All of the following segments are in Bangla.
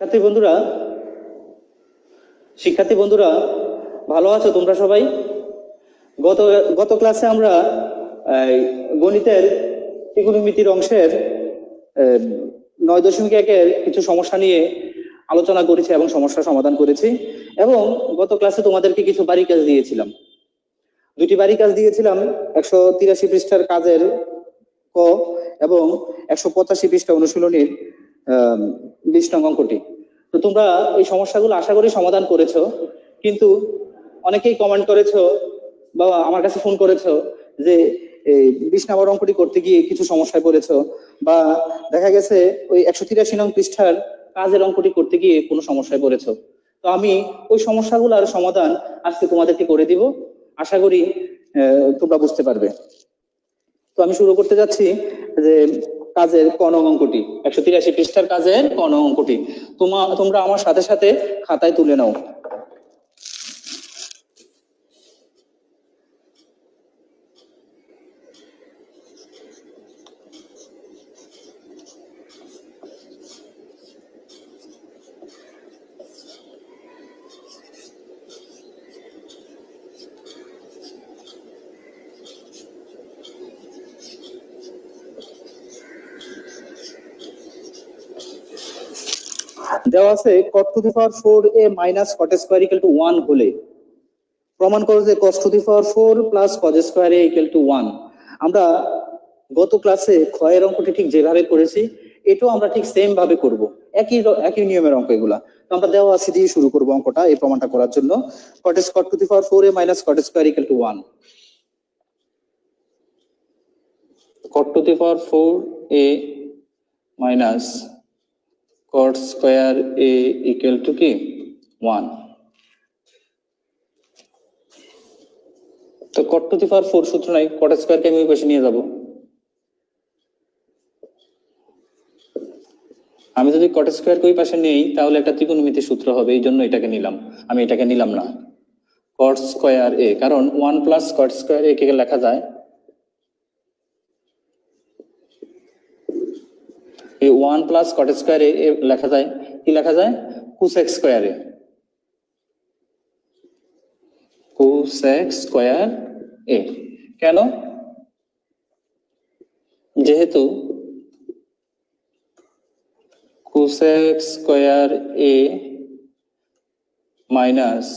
শিক্ষার্থী বন্ধুরা শিক্ষার্থী বন্ধুরা ভালো আছো তোমরা সবাই? গত গত ক্লাসে আমরা গণিতের ত্রিকোণমিতির অংশের 9.1-এর কিছু সমস্যা নিয়ে আলোচনা করেছি এবং সমস্যার সমাধান করেছি। এবং গত ক্লাসে তোমাদেরকে কিছু বাড়ি কাজ দিয়েছিলাম, দুটি বাড়ি কাজ দিয়েছিলাম। 183 পৃষ্ঠার কাজের ক এবং 185 পৃষ্ঠা অনুশীলনীর 20 নং অঙ্কটি। তো তোমরা এই সমস্যাগুলো আশা করি সমাধান করেছো, কিন্তু অনেকেই কমেন্ট করেছো বা আমার কাছে ফোন করেছো যে এই 20 নম্বর অঙ্কটি করতে গিয়ে কিছু সমস্যায় পড়েছো, বা দেখা গেছে ওই 183 নং পৃষ্ঠার কাজের অঙ্কটি করতে গিয়ে কোনো সমস্যায় পড়েছো। তো আমি ওই সমস্যাগুলোর সমাধান আজকে তোমাদেরকে করে দিব, আশা করি তোমরা বুঝতে পারবে। তো আমি শুরু করতে যাচ্ছি যে কাজের ক নং অঙ্কটি, 183 পৃষ্ঠার কাজের ক নং অঙ্কটি তোমরা আমার সাথে সাথে খাতায় তুলে নাও। দেওয়া আছে cot to the power 4a minus cot square equal to 1 হলে প্রমাণ করো যে cos to the power 4 plus cos square a equal to 1। আমরা গত ক্লাসে ক্ষয়ের অঙ্কটি ঠিক যেভাবে করেছি এটাও আমরা ঠিক সেম ভাবে করব, একই নিয়মের অঙ্ক এগুলা। তো আমরা দেওয়া আছে দিয়ে শুরু করব অঙ্কটা, এই প্রমাণটা করার জন্য। cot to the power 4a minus cot square equal to 1, cot to the power 4a minus cot square a equal to কি 1। তো cot to the power 4 সূত্র নাই, cot স্কয়ার কে আমি ওই পাশে নিয়ে যাব। আমি যদি cot স্কয়ার কে ওই পাশে নেই তাহলে একটা ত্রিকোণমিতির সূত্র হবে, এই জন্য এটাকে নিলাম। আমি এটাকে নিলাম না, cot স্কয়ার a, কারণ 1 প্লাস cot স্কয়ার a কে লেখা যায় এই 1 প্লাস cot স্কয়ার a লেখা যায় কি লেখা যায় cosec square a, cosec square a। কেন? যেহেতু cosec square a minus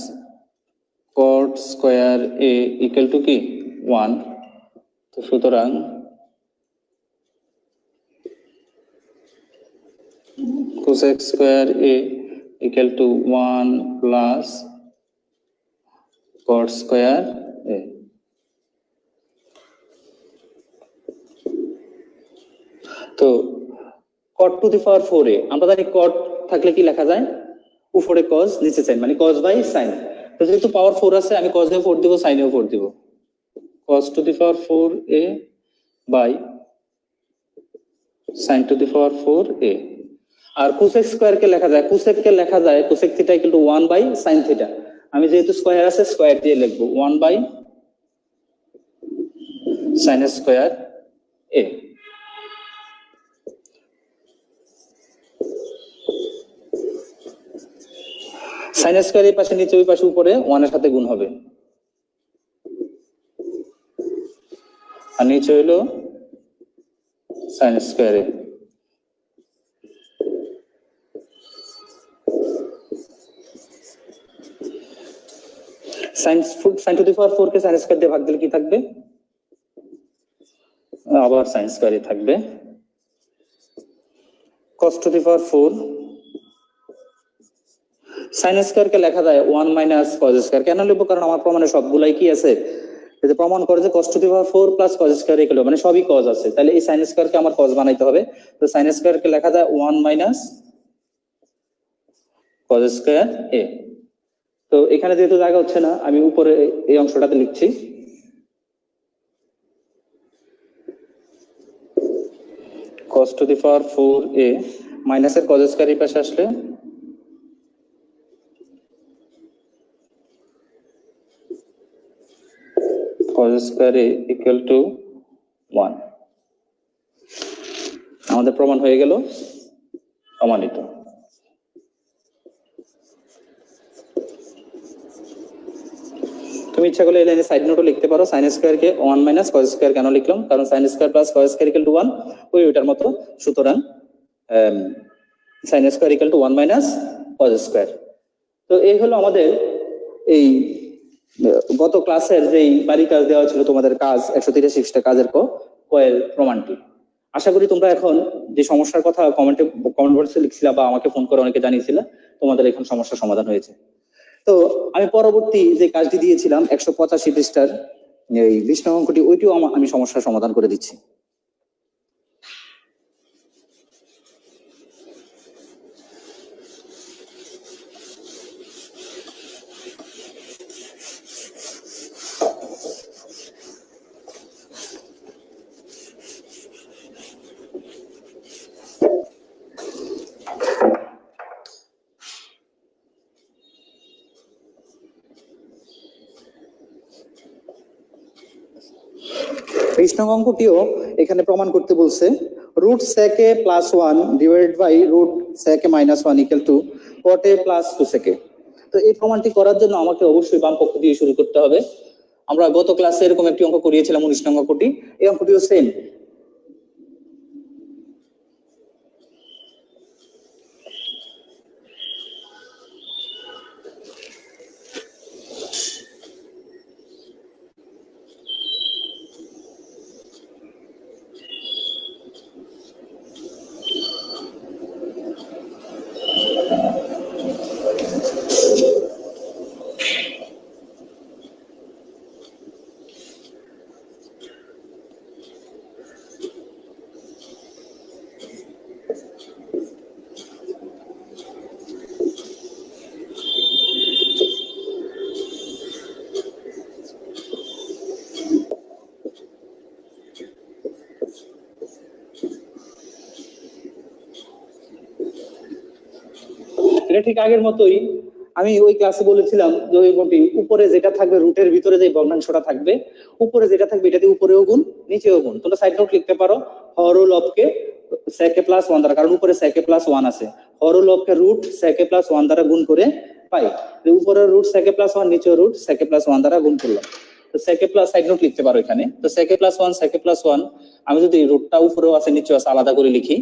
cot square a equal to কি 1, তো সুতরাং cosec square a equal to 1 plus cot square a। তো cot two the power 4a, আমরা জানি cot থাকলে কি লেখা যায় উপরে cos নিচে sin, মানে cos বাই sin। তো যেহেতু পাওয়ার 4 আছে আমি cos এও 4 দিব sin এও 4 দিব, cos to the power 4a by sin to the power 4a। আর cosec স্কয়ার কে লেখা যায় cosec theta equal to 1 by sin theta. আমি যেহেতু স্কয়ার আছে স্কয়ার দিয়ে লিখব 1 by sin square a। sin square এই পাশে নিচে ওই পাশে উপরে 1 এর সাথে গুণ হবে, আর নিচে হলো sin square a। sin to the power 4 কে sin স্কয়ার দিয়ে ভাগ দিলে কি থাকবে, আবার sin স্কয়ার a থাকবে। cos to the power 4 sin square কে লেখা যায় 1 মাইনাস cos স্কয়ার। কেন লিখবো? কারণ আমার প্রমাণে সবগুলাই কি আছে, যদি প্রমাণ করে যে cos to the power 4 plus cos square equal, মানে সবই cos আছে, তাহলে এই sin স্কয়ার কে আমার cos বানাইতে হবে। তো sin স্কয়ার কে লেখা যায় 1 মাইনাস cos স্কয়ার a। তো এখানে যেহেতু জায়গা হচ্ছে না আমি উপরে এই অংশটাতে লিখছি, cos to the power 4a মাইনাসের cos স্কয়ার এই পাশে আসলে cos square a equal to 1। আমাদের প্রমাণ হয়ে গেল, প্রমাণিত। তুমি ইচ্ছা করলে এই লাইনে সাইড নোটও লিখতে পারো, সাইন স্কোয়ার কে 1 মাইনাস কস স্কোয়ার কেন লিখলাম, কারণ sine square plus cos square equal to 1 ওই ওটার মতো, সুতরাং sine square equal to 1 minus cos square. তো এই হলো আমাদের এই গত ক্লাসের যেই বাড়ি কাজ দেওয়া ছিল তোমাদের কাজ 183 কাজের কয়ের প্রমাণটি। আশা করি তোমরা এখন যে সমস্যার কথা কমেন্ট বক্সে লিখছিলা বা আমাকে ফোন করে অনেকে জানিয়েছিল, তোমাদের এখন সমস্যার সমাধান হয়েছে। তো আমি পরবর্তী যে কাজটি দিয়েছিলাম 185 পৃষ্ঠার এই 20 নং অঙ্কটি, ওইটিও আমি সমস্যার সমাধান করে দিচ্ছি। কৃষ্ণ অঙ্কটিও এখানে প্রমাণ করতে বলছে, root sec A plus 1 divided by root sec A minus 1 equal to cot A plus 2 sec A. তো এই প্রমাণটি করার জন্য আমাকে অবশ্যই বাম পক্ষ দিয়ে শুরু করতে হবে। আমরা গত ক্লাসে এরকম একটি অঙ্ক করিয়েছিলাম 19 নং অঙ্কটি, এই অঙ্কটিও সেম। এটা ঠিক আগের মতোই, আমি ওই ক্লাসে বলেছিলাম যে ওই অঙ্কটি উপরে যেটা থাকবে রুটের ভিতরে যে ভগ্নাংশটা থাকবে, উপরে যেটা থাকবে এটাতে উপরেও গুণ নিচেও গুণ। তোমরা সাইড নোট লিখতে পারো হর লবকে সেকে প্লাস 1 দ্বারা, কারণ উপরে সেকে প্লাস 1 আছে, হর লবকে রুট সেকে প্লাস 1 দ্বারা গুণ করে পাই, উপরে রুট সেকে প্লাস 1 নিচে রুট সেকে প্লাস 1 দ্বারা গুণ করলাম। তো সেকে প্লাস সাইড নোট লিখতে পারো এখানে। তো সেকে প্লাস 1 সেকে প্লাস 1, আমি যদি রুটটা উপরেও আছে নিচেও আছে আলাদা করে লিখি,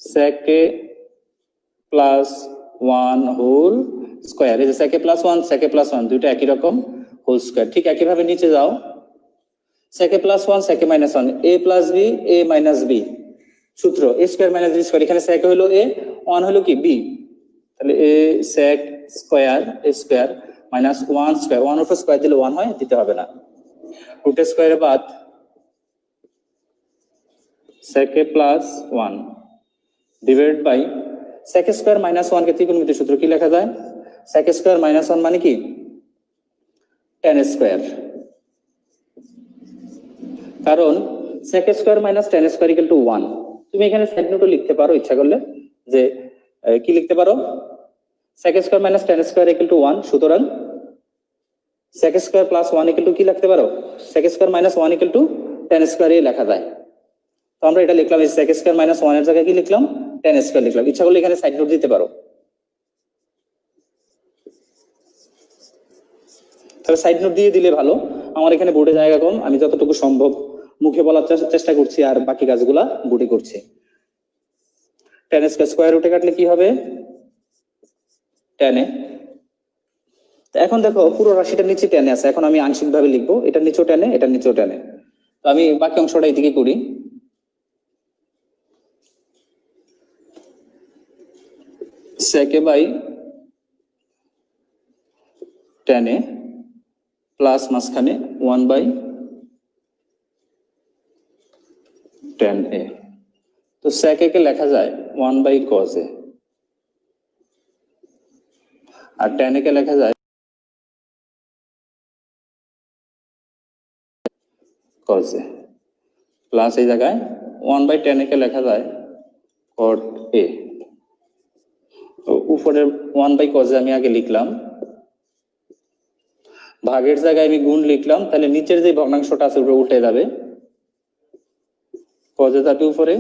সেকে প্লাস 1 হোল স্কয়ার, এই যে সেকে প্লাস 1 সেকে প্লাস 1 দুইটা একই রকম হোল স্কয়ার। ঠিক একই ভাবে নিচে যাও, সেকে প্লাস 1 সেকে minus 1 a plus b a minus b, সূত্র a square minus b square, এখানে সেকে হলো a 1 হলো কি b, তাহলে a sec square a square minus 1 square, 1 উপর স্কয়ার দিলে 1 হয়, দিতে হবে না, রুট স্কয়ারের বাদ sec plus 1 divided by sec square minus 1 কে ত্রিকোণমিতির সূত্র কি লেখা যায়, সেক স্কয়ার মাইনাস 1 মানে কি tan স্কয়ার, কারণ sec square minus tan square equal to 1। তুমি এখানে সাইড নোটও লিখতে পারো ইচ্ছা করলে, যে কি লিখতে পারো, sec square minus tan square equal to 1, সুতরাং sec square plus 1 equal to কি লিখতে পারো, sec square minus 1 equal to tan স্কয়ারই লেখা যায়। তো আমরা এটা লিখলাম, এই সেক স্কয়ার মাইনাস 1 এর জায়গায় কি লিখলাম, tan স্কয়ার লিখলাম। ইচ্ছা করলে এখানে সাইড নোট দিতে পারো। তাহলে সাইড নোট দিয়ে দিলে ভালো, আমার এখানে বোর্ডে জায়গা কম, আমি যতটুকু সম্ভব মুখে বলার চেষ্টা করছি আর বাকি কাজগুলা বোর্ডে করছি। tan স্কয়ার স্কয়ার রুটে কাটলে কি হবে, tan এ। এখন দেখো পুরো রাশিটা নিচে tan এ আছে, এখন আমি আংশিক ভাবে লিখবো, এটা নিচেও tan এ এটা নিচেও tan এ। তো আমি বাকি অংশটা এইদিকে করি, সেকে বাই tan এ প্লাস মাঝখানে 1 বাই tan এ। তো সেকে কে লেখা যায় 1 বাই cos এ, আর tan এ কে লেখা যায় cos এ, প্লাস এই জায়গায় 1 বাই tan এ কে লেখা যায় cot এ। তো উপরের 1 বাই cos এ আমি আগে লিখলাম, ভাগের জায়গায় আমি গুণ লিখলাম, তাহলে নিচের যে ভগ্নাংশটা আছে উপরে উঠে যাবে, cos এ যাবে উপরে,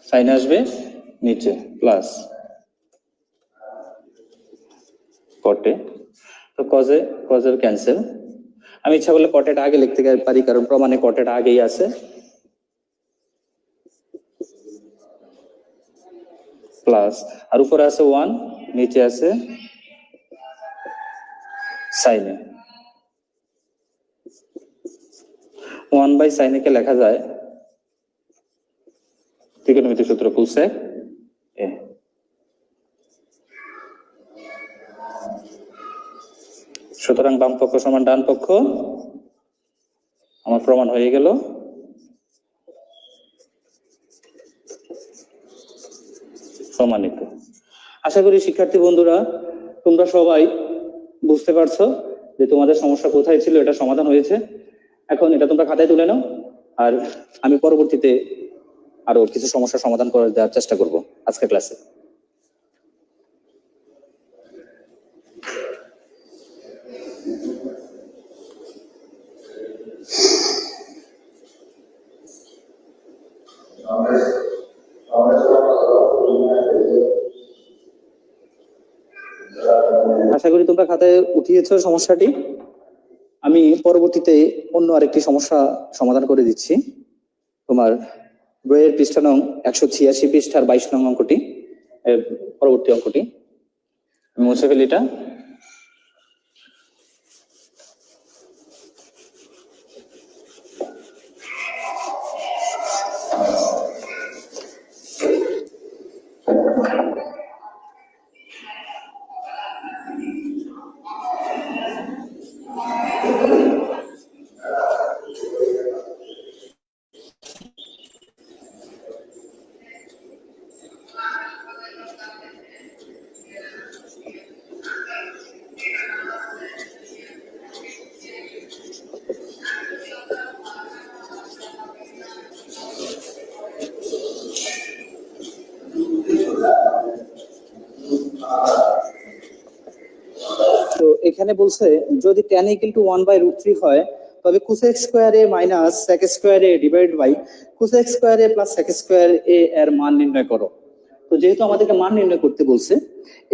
সাইন আসবে নিচে, প্লাস কটে, তো কজের ক্যান্সেল। আমি ইচ্ছা করলে কটেটা আগে লিখতে পারি, কারণ প্রমাণে কটেটা আগেই আছে। প্লাস, আর উপরে আছে 1, নিচে আছে সাইনে। 1/sin কে লেখা যায় ত্রিকোণমিতিক সূত্র cosec a। সুতরাং বাম পক্ষ সমান ডান পক্ষ, আমার প্রমাণ হয়ে গেল। প্রমাণিত। আশা করি শিক্ষার্থী বন্ধুরা তোমরা সবাই বুঝতে পারছো যে তোমাদের সমস্যা কোথায় ছিল, এটা সমাধান হয়েছে। এখন এটা তোমরা খাতায় তুলে নাও, আর আমি পরবর্তীতে আরো কিছু সমস্যার সমাধান করে দেওয়ার চেষ্টা করব আজকের ক্লাসে। আশা করি তোমরা খাতায় উঠিয়েছো সমস্যাটি। আমি পরবর্তীতে অন্য আরেকটি সমস্যা সমাধান করে দিচ্ছি। তোমার বইয়ের পৃষ্ঠা নং 186 পৃষ্ঠার 22 নং অঙ্কটি, পরবর্তী অঙ্কটি আমি মুছে ফেলি এটা। তো এখানে বলছে যদি tan = 1/√3 হয়, তবে cosec square a minus sec square a divide by cosec square a plus sec square a এর মান নির্ণয় করো। তো যেহেতু আমাদেরকে মান নির্ণয় করতে বলছে,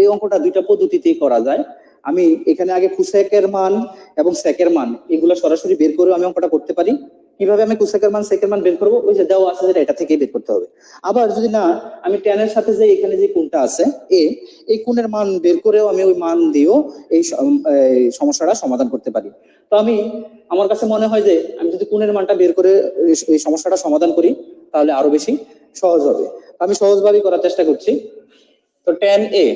এই অঙ্কটা দুইটা পদ্ধতিতেই করা যায়। আমি এখানে আগে cosec এর মান এবং sec এর মান এগুলো সরাসরি বের করে আমি অঙ্কটা করতে পারি। কিভাবে আমি cosec এর মান sec এর মান বের করবো? ওই যে দেওয়া আছে যেটা, এটা থেকেই বের করতে হবে। আবার যদি না, আমি tan এর সাথে যে এখানে যে কোণটা আছে a, এই কোণের মান বের করেও আমি ওই মান দিয়েও এই সমস্যাটা সমাধান করতে পারি। তো আমার কাছে মনে হয় যে আমি যদি কোণের মানটা বের করে এই সমস্যাটা সমাধান করি, তাহলে আরো বেশি সহজ হবে। আমি সহজভাবেই করার চেষ্টা করছি। তো tan a,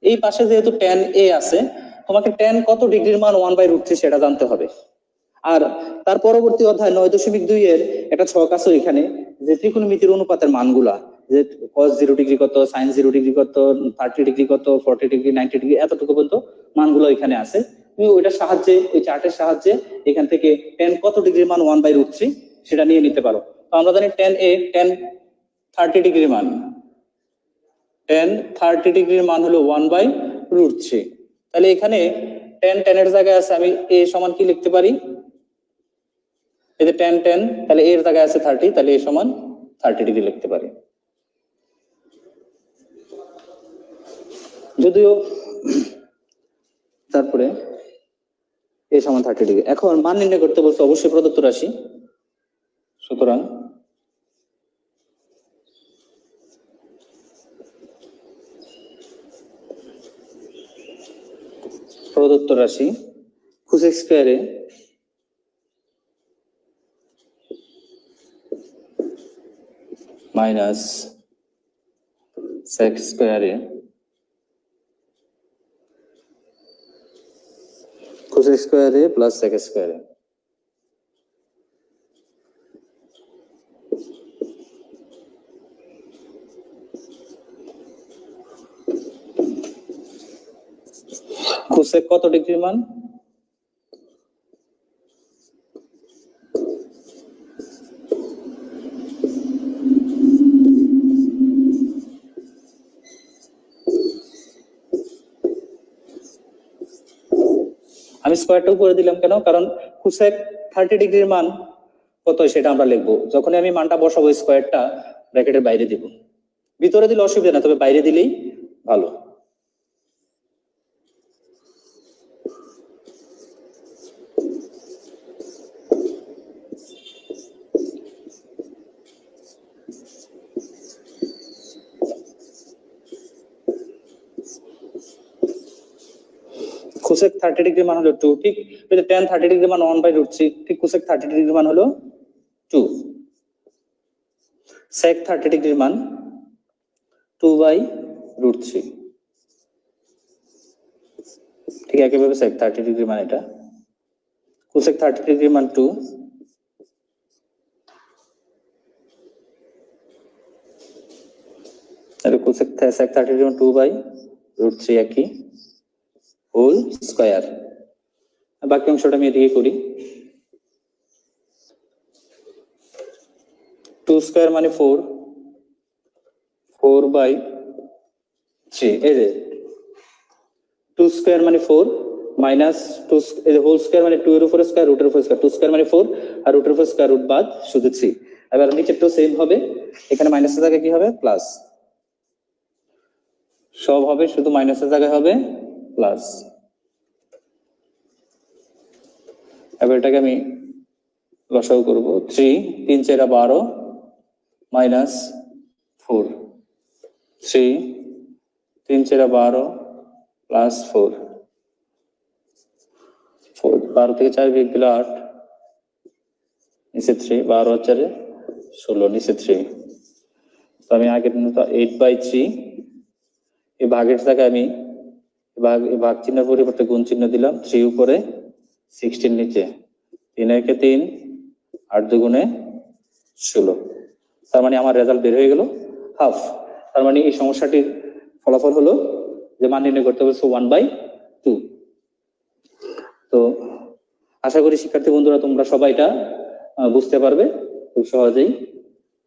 এই পাশে যেহেতু tan a আছে, তোমাকে tan কত ডিগ্রির মান 1/√3 সেটা জানতে হবে। আর তার পরবর্তী অধ্যায় 9.2 এর একটা ছক আছে এখানে, যে ত্রিকোণমিতির অনুপাতের মানগুলা, যে cos 0 ডিগ্রি কত, sin 0 ডিগ্রি কত, 30 ডিগ্রি কত, 40 ডিগ্রি, 90 ডিগ্রি, এতটুকু পর্যন্ত মানগুলো এখানে আছে। তুমি ওইটার সাহায্যে, ওই চার্টের সাহায্যে এখান থেকে tan কত ডিগ্রির মান 1/√3 সেটা নিয়ে নিতে পারো। তো আমরা জানি tan 30 ডিগ্রির মান, tan 30 ডিগ্রির মান হলো 1/√3। তাহলে এখানে tan এর জায়গায় আছে, আমি a সমান কি লিখতে পারি? এই যে tan, তাহলে এর জায়গায় আছে 30, তাহলে a সমান 30 ডিগ্রি লিখতে পারি। যদিও তারপরে a সমান 30 ডিগ্রি। এখন মান নির্ণয় করতে বলছে অবশ্যই প্রদত্ত রাশি। সুতরাং প্রদত্ত রাশি cosec square a minus sec square a cosec square a plus sec square a। cosec কত ডিগ্রির মান? আমি স্কয়ারটা উপরে দিলাম কেন? কারণ cosec 30 ডিগ্রির মান কত সেটা আমরা লিখবো। যখন আমি মানটা বসাবো স্কয়ারটা ব্র্যাকেটের বাইরে দিব। ভিতরে দিলে অসুবিধা না, তবে বাইরে দিলেই ভালো। কোসেক 30 ডিগ্রি মান হলো 2, ঠিক এই যে tan 30 ডিগ্রি মান 1/√3, ঠিক কোসেক 30 ডিগ্রি মান হলো 2, sec 30 ডিগ্রির মান 2/√3, ঠিক একইভাবে sec 30 ডিগ্রি মান এটা কোসেক 30 ডিগ্রি মান 2, তাহলে কোসেক sec 30 ডিগ্রি মান 2/√3 একই হোল স্কয়ার। বাকি অংশটা আমি এদিকে করি। 2 স্কয়ার মানে 4, 4/3, এই যে 2 স্কয়ার মানে 4 মাইনাস 2 এই যে হোল স্কয়ার মানে 2 এর উপরে স্কয়ার রুটের উপরে স্কয়ার, 2 স্কয়ার মানে 4 আর রুটের উপর স্কয়ার রুট বাদ শুধু 3। এবার নিচেরটাও সেম হবে, এখানে মাইনাসের জায়গায় কি হবে প্লাস, সব হবে শুধু মাইনাসের জায়গায় হবে প্লাস। এবার এটাকে আমি লসাগু করব, 3 3 4 12 মাইনাস 4, 3 3 4 12 প্লাস 4, 12 থেকে 4 বিয়োগ দিলে 8, নিচে 3, 12 আর 4 16, নিচে 3। তো আমি আগের মতো 8/3 এই ভাগের জায়গায় আমি ভাগ চিহ্নের পরিবর্তে গুণ চিহ্ন দিলাম, 3 উপরে 16 নিচে, 3 একে 3 8 দুগুণে 16। তার মানে আমার রেজাল্ট বের হয়ে গেল হাফ। তার মানে এই সমস্যাটির ফলাফল হলো যে মান নির্ণয় করতে হবে 1/2। তো আশা করি শিক্ষার্থী বন্ধুরা তোমরা সবাই এটা বুঝতে পারবে খুব সহজেই,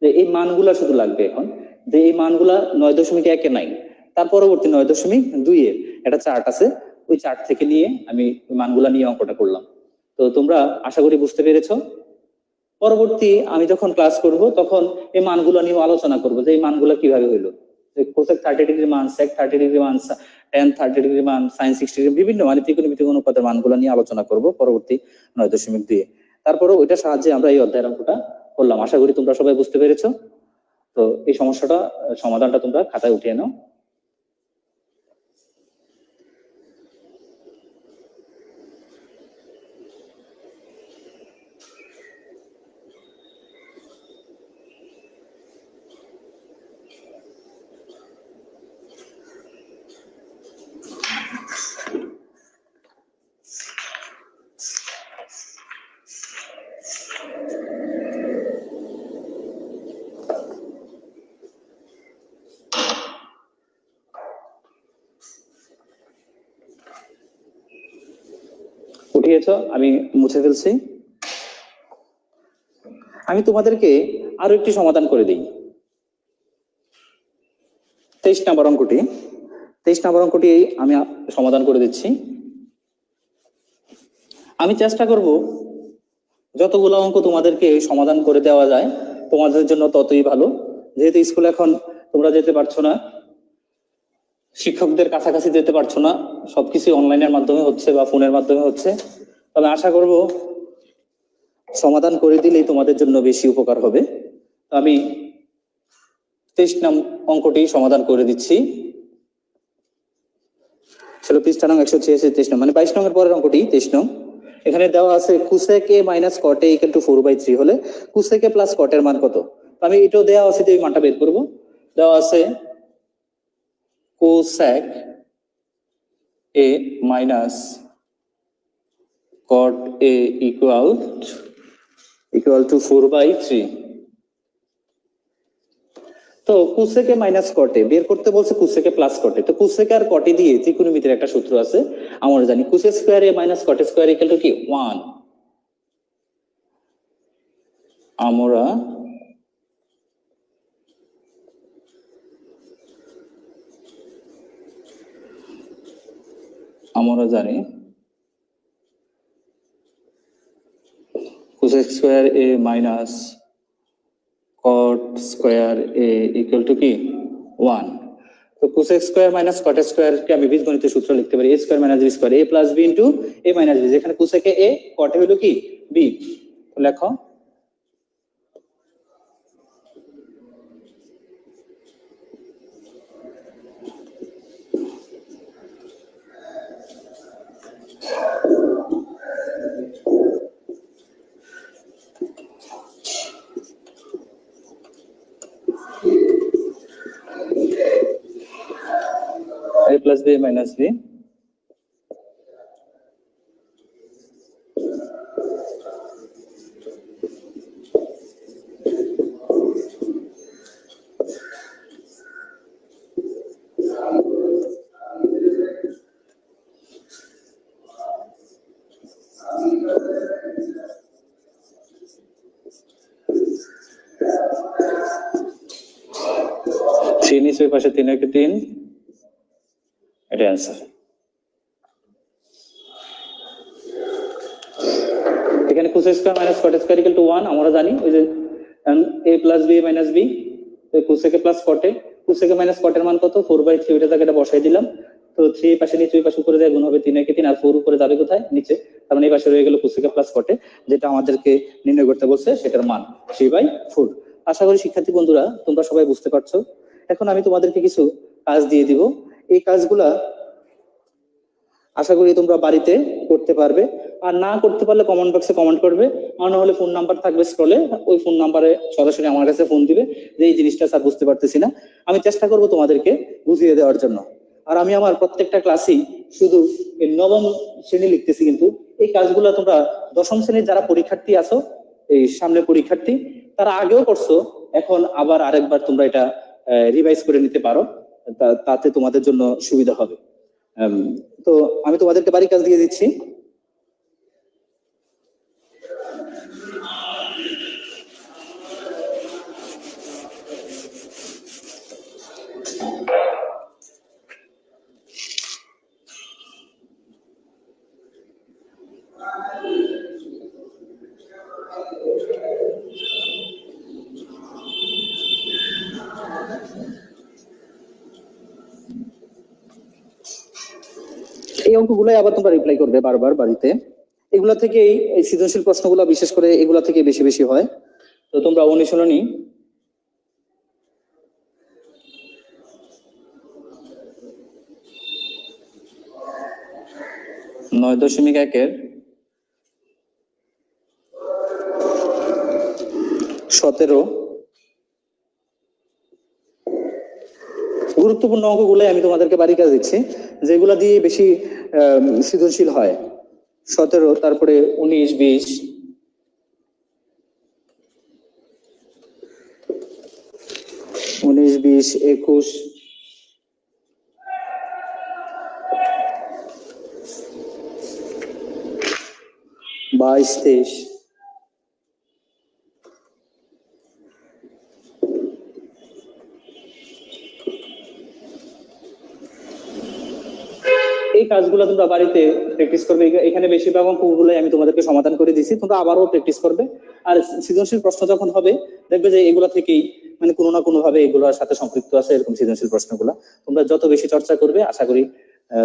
যে এই মানগুলা শুধু লাগবে এখন, যে এই মানগুলা 9.1 নাই, তার পরবর্তী 9.2 এর একটা চার্ট আছে, ওই চার্ট থেকে নিয়ে আমি মানগুলা নিয়ে অঙ্কটা করলাম। তো তোমরা আশা করি বুঝতে পেরেছো। পরবর্তী আমি যখন ক্লাস করব তখন এই মানগুলো নিয়ে আলোচনা করব যে এই মানগুলো কিভাবে হইলো, কোসেক 30 ডিগ্রি মান, সেক 30 ডিগ্রি মান, tan 30 ডিগ্রি মান, sin 60 ডিগ্রি, বিভিন্ন মানে ত্রিকোণমিতিক অনুপাতের মানগুলো নিয়ে আলোচনা করব পরবর্তী 9.2 এ। তারপরে ওইটার সাহায্যে আমরা এই অধ্যায়ের অঙ্কটা করলাম। আশা করি তোমরা সবাই বুঝতে পেরেছো। তো এই সমস্যাটা সমাধানটা তোমরা খাতায় উঠিয়ে নাও। উঠিয়েছ, আমি মুছে ফেলছি। আমি তোমাদেরকে আরো একটি সমাধান করে দিই। 23 নম্বর অঙ্কটি, 23 নম্বর অঙ্কটি আমি সমাধান করে দিচ্ছি। আমি চেষ্টা করব যতগুলো অঙ্ক তোমাদেরকে সমাধান করে দেওয়া যায় তোমাদের জন্য ততই ভালো, যেহেতু স্কুলে এখন তোমরা যেতে পারছো না, শিক্ষকদের কাছাকাছি যেতে পারছো না, সবকিছু অনলাইনের মাধ্যমে হচ্ছে বা ফোনের মাধ্যমে হচ্ছে। তবে আশা করব সমাধান করে দিলেই তোমাদের জন্য বেশি উপকার হবে। আমি 23 নং অঙ্কটি সমাধান করে দিচ্ছি। ছিল পৃষ্ঠা নং 186, 23 নং মানে 22 নং এর পরের অঙ্কটি 23 নং। এখানে দেওয়া আছে cosec a minus caught a equal to 4/3 হলে কোসেক a প্লাস কট এর মান কত। আমি এটাও দেওয়া আছে, এই মানটা বের করব। দেওয়া আছে cosec a minus caught a equal to 4/3। তো কোসেকে মাইনাস কটে বের করতে বলছে, কোসেকে প্লাস কটে। তো কোসেকে আর কটে দিয়ে ত্রিকোণমিতির একটা সূত্র আছে আমরা জানি, cosec square A minus cot square equal to কি 1। আমরা জানি cosec square A minus cot square A equal to কি 1। তো কোসেক স্কয়ার মাইনাস কট স্কয়ারকে আমি বীজগণিতের সূত্র লিখতে পারি, a square minus b square, a plus b into a minus b, যেখানে কোসেকে a কটে হলো কি b। লেখো plus B minus B, three নিচে ওই পাশে 3 একে 3, এটা অ্যান্সার। এখানে cos square minus cot square equal to 1 আমরা জানি, ওই যে a plus b minus b, cos a plus cot a, cos a minus cot এর মান কত 4/3, ওইটা জায়গাটা বসাই দিলাম। তো 3 পাশে নিচে ওই পাশে উপরে যায় গুণ হবে 3 একে 3, আর 4 উপরে যাবে কোথায় নিচে, তার মানে এই পাশে রয়ে গেল cos a plus cot a, যেটা আমাদেরকে নির্ণয় করতে বলছে সেটার মান 3/4। আশা করি শিক্ষার্থী বন্ধুরা তোমরা সবাই বুঝতে পারছো। এখন আমি তোমাদেরকে কিছু কাজ দিয়ে দিব, এই কাজগুলা আশা করি তোমরা বাড়িতে করতে পারবে, আর না করতে পারলে কমেন্ট বক্সে কমেন্ট করবে, আর না হলে ফোন নাম্বার থাকবে স্ক্রলে, ওই ফোন নাম্বারে সরাসরি আমার কাছে ফোন দিবে যে এই জিনিসটা স্যার বুঝতে পারতেছি না, আমি চেষ্টা করব তোমাদেরকে বুঝিয়ে দেওয়ার জন্য। আর আমি আমার প্রত্যেকটা ক্লাসেই শুধু এই নবম শ্রেণী লিখতেছি, কিন্তু এই কাজগুলো তোমরা দশম শ্রেণীর যারা পরীক্ষার্থী আছো, এই সামনে পরীক্ষার্থী, তারা আগেও করছো, এখন আবার আরেকবার তোমরা এটা রিভাইজ করে নিতে পারো, তাতে তোমাদের জন্য সুবিধা হবে। তো আমি তোমাদেরকে বাড়ি কাজ দিয়ে দিচ্ছি। এই অঙ্কগুলোই আবার তোমরা রিপ্লাই করবে বারবার বাড়িতে, এগুলা থেকেই এই সৃজনশীল প্রশ্নগুলো বিশেষ করে এগুলা থেকে বেশি বেশি হয়। তো তোমরা অনুশীলনী 9.1 17 গুরুত্বপূর্ণ অঙ্কগুলোই আমি তোমাদেরকে বাড়ি কাজ দিচ্ছি, যেগুলা দিয়ে বেশি সৃজনশীল হয়। 17, তারপরে 19, 20, উনিশ, 20, 21, 22, 23। এই কাজগুলো তোমরা বাড়িতে প্র্যাকটিস করবে, এখানে বেশিরভাগ অঙ্কগুলো আমি তোমাদেরকে সমাধান করে দিছি, তোমরা আবারও প্র্যাকটিস করবে। আর সৃজনশীল প্রশ্ন যখন হবে দেখবে যে এগুলা থেকেই মানে কোনো না কোনো ভাবে এগুলোর সাথে সম্পৃক্ত আছে এরকম সৃজনশীল প্রশ্নগুলো। তোমরা যত বেশি চর্চা করবে আশা করি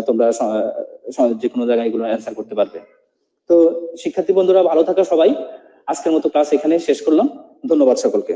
তোমরা যে কোনো জায়গায় এগুলো অ্যান্সার করতে পারবে। তো শিক্ষার্থী বন্ধুরা ভালো থাকো সবাই, আজকের মতো ক্লাস এখানে শেষ করলাম, ধন্যবাদ সকলকে।